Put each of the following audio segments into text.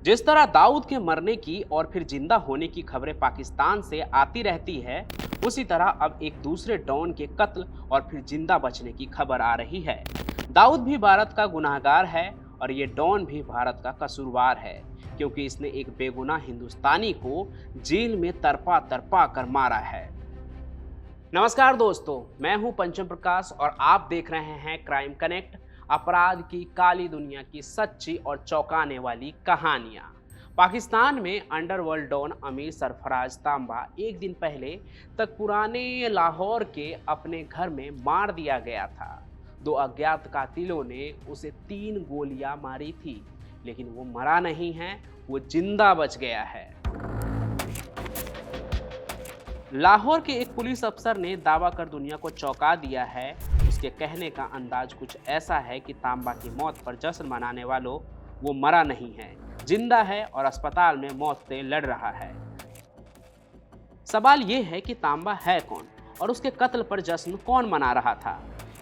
जिस तरह दाऊद के मरने की और फिर जिंदा होने की खबरें पाकिस्तान से आती रहती है, उसी तरह अब एक दूसरे डॉन के कत्ल और फिर जिंदा बचने की खबर आ रही है। दाऊद भी भारत का गुनाहगार है और ये डॉन भी भारत का कसूरवार है, क्योंकि इसने एक बेगुनाह हिंदुस्तानी को जेल में तरपा तरपा कर मारा है। नमस्कार दोस्तों, मैं हूं पंचम प्रकाश और आप देख रहे हैं क्राइम कनेक्ट, अपराध की काली दुनिया की सच्ची और चौंकाने वाली कहानियां। पाकिस्तान में अंडरवर्ल्ड डॉन अमीर सरफराज तांबा एक दिन पहले तक पुराने लाहौर के अपने घर में मार दिया गया था। दो अज्ञात कातिलों ने उसे 3 गोलियां मारी थी, लेकिन वो मरा नहीं है, वो जिंदा बच गया है। लाहौर के एक पुलिस अफसर ने दावा कर दुनिया को चौंका दिया है। उसके कहने का अंदाज कुछ ऐसा है कि तांबा की मौत पर जश्न मनाने वालों, वो मरा नहीं है, जिंदा है और अस्पताल में मौत से लड़ रहा है। सवाल ये है कि तांबा है कौन और उसके कत्ल पर जश्न कौन मना रहा था।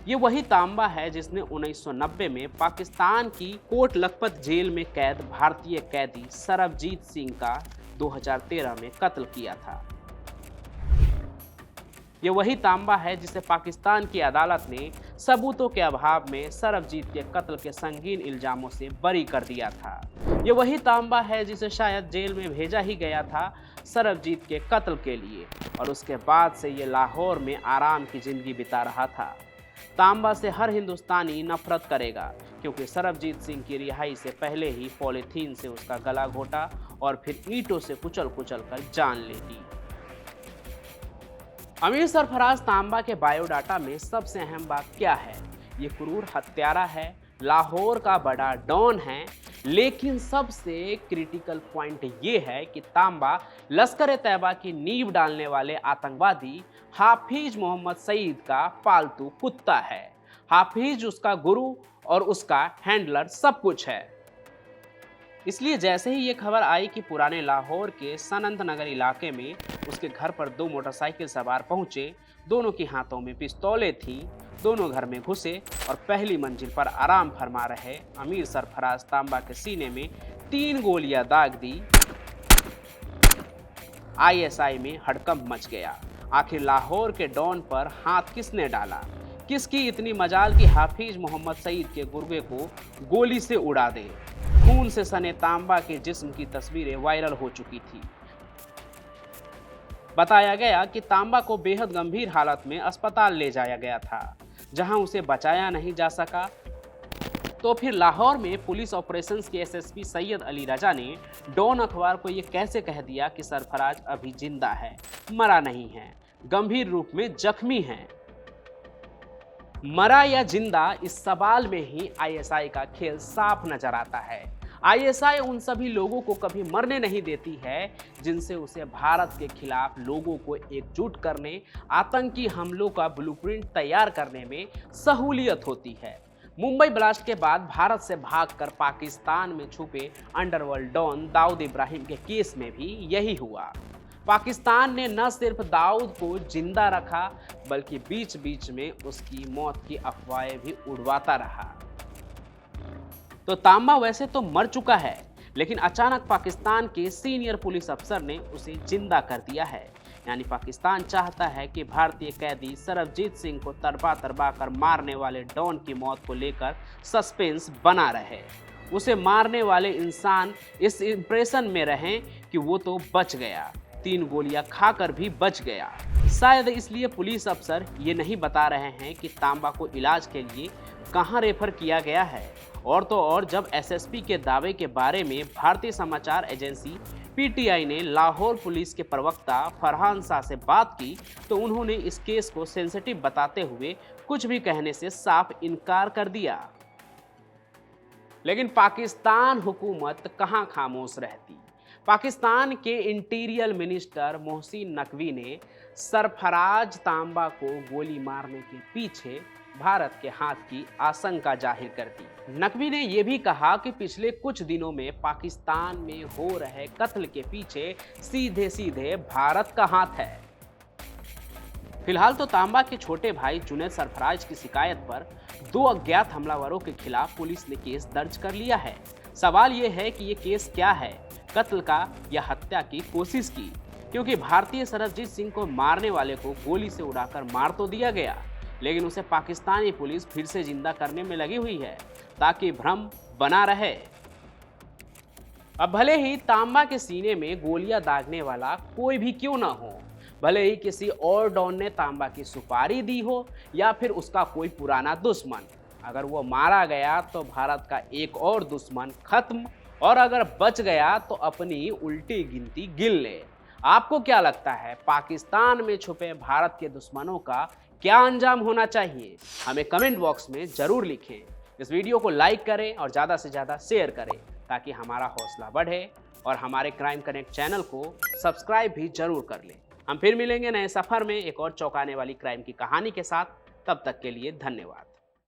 ये वही तांबा है जिसने 1990 में पाकिस्तान की कोट लखपत जेल में कैद भारतीय कैदी सरबजीत सिंह का 2013 में कत्ल किया था। ये वही तांबा है जिसे पाकिस्तान की अदालत ने सबूतों के अभाव में सरबजीत के कत्ल के संगीन इल्जामों से बरी कर दिया था। ये वही तांबा है जिसे शायद जेल में भेजा ही गया था सरबजीत के कत्ल के लिए, और उसके बाद से ये लाहौर में आराम की जिंदगी बिता रहा था। तांबा से हर हिंदुस्तानी नफरत करेगा, क्योंकि सरबजीत सिंह की रिहाई से पहले ही पॉलीथीन से उसका गला घोटा और फिर ईंटों से कुचल कुचल कर जान ले ली। अमीर सरफराज तांबा के बायोडाटा में सबसे अहम बात क्या है? ये क्रूर हत्यारा है, लाहौर का बड़ा डॉन है, लेकिन सबसे क्रिटिकल पॉइंट ये है कि तांबा लश्कर तैयबा की नींव डालने वाले आतंकवादी हाफिज मोहम्मद सईद का पालतू कुत्ता है। हाफिज उसका गुरु और उसका हैंडलर सब कुछ है। इसलिए जैसे ही ये खबर आई कि पुराने लाहौर के सनंत नगर इलाके में उसके घर पर 2 मोटरसाइकिल सवार पहुंचे, दोनों के हाथों में पिस्तौलें थीं, दोनों घर में घुसे और पहली मंजिल पर आराम फरमा रहे अमीर सरफराज तांबा के सीने में 3 गोलियां दाग दी। आईएसआई में हड़कंप मच गया। आखिर लाहौर के डॉन पर हाथ किसने डाला? किसकी इतनी मजाल कि हाफिज मोहम्मद सईद के गुर्गे को गोली से उड़ा दे? खून से सने तांबा के जिस्म की तस्वीरें वायरल हो चुकी थी। बताया गया कि तांबा को बेहद गंभीर हालत में अस्पताल ले जाया गया था, जहां उसे बचाया नहीं जा सका। तो फिर लाहौर में पुलिस ऑपरेशंस के एसएसपी सैयद अली रजा ने डॉन अखबार को यह कैसे कह दिया कि सरफराज अभी जिंदा है, मरा नहीं है, गंभीर रूप में जख्मी है। मरा या जिंदा, इस सवाल में ही आईएसआई का खेल साफ नजर आता है। आईएसआई उन सभी लोगों को कभी मरने नहीं देती है जिनसे उसे भारत के खिलाफ लोगों को एकजुट करने, आतंकी हमलों का ब्लूप्रिंट तैयार करने में सहूलियत होती है। मुंबई ब्लास्ट के बाद भारत से भागकर पाकिस्तान में छुपे अंडरवर्ल्ड डॉन दाऊद इब्राहिम के केस में भी यही हुआ। पाकिस्तान ने न सिर्फ दाऊद को जिंदा रखा, बल्कि बीच बीच में उसकी मौत की अफवाहें भी उड़वाता रहा। तो तांबा वैसे तो मर चुका है, लेकिन अचानक पाकिस्तान के सीनियर पुलिस अफसर ने उसे जिंदा कर दिया है। यानी पाकिस्तान चाहता है कि भारतीय कैदी सरबजीत सिंह को तरबा तरबा कर मारने वाले डॉन की मौत को लेकर सस्पेंस बना रहे। उसे मारने वाले इंसान इस इंप्रेशन में रहें कि वो तो बच गया, 3 गोलियां खाकर भी बच गया। शायद इसलिए पुलिस अफसर ये नहीं बता रहे हैं कि तांबा को इलाज के लिए कहां रेफर किया गया है। और तो और, जब एसएसपी के दावे के बारे में भारतीय समाचार एजेंसी पीटीआई ने लाहौर पुलिस के प्रवक्ता फरहान शाह से बात की, तो उन्होंने इस केस को सेंसिटिव बताते हुए कुछ भी कहने से साफ इनकार कर दिया। लेकिन पाकिस्तान हुकूमत कहां खामोश रहती। पाकिस्तान के इंटीरियर मिनिस्टर मोहसिन नकवी ने सरफराज तांबा को गोली मारने के पीछे भारत के हाथ की आशंका जाहिर कर दी। नकवी ने यह भी कहा कि पिछले कुछ दिनों में पाकिस्तान में हो रहे कत्ल के पीछे सीधे सीधे भारत का हाथ है। फिलहाल तो तांबा के छोटे भाई जुनैद सरफराज की शिकायत पर 2 अज्ञात हमलावरों के खिलाफ पुलिस ने केस दर्ज कर लिया है। सवाल ये है कि ये केस क्या है, कत्ल का या हत्या की कोशिश की? क्योंकि भारतीय सरबजीत सिंह को मारने वाले को गोली से उड़ाकर मार तो दिया गया, लेकिन उसे पाकिस्तानी पुलिस फिर से जिंदा करने में लगी हुई है ताकि भ्रम बना रहे। अब भले ही तांबा के सीने में गोलियां दागने वाला कोई भी क्यों ना हो, भले ही किसी और डॉन ने तांबा की सुपारी दी हो या फिर उसका कोई पुराना दुश्मन, अगर वो मारा गया तो भारत का एक और दुश्मन खत्म, और अगर बच गया तो अपनी उल्टी गिनती गिन ले। आपको क्या लगता है, पाकिस्तान में छुपे भारत के दुश्मनों का क्या अंजाम होना चाहिए? हमें कमेंट बॉक्स में जरूर लिखें। इस वीडियो को लाइक करें और ज़्यादा से ज़्यादा शेयर करें ताकि हमारा हौसला बढ़े, और हमारे क्राइम कनेक्ट चैनल को सब्सक्राइब भी जरूर कर लें। हम फिर मिलेंगे नए सफ़र में एक और चौंकाने वाली क्राइम की कहानी के साथ। तब तक के लिए धन्यवाद।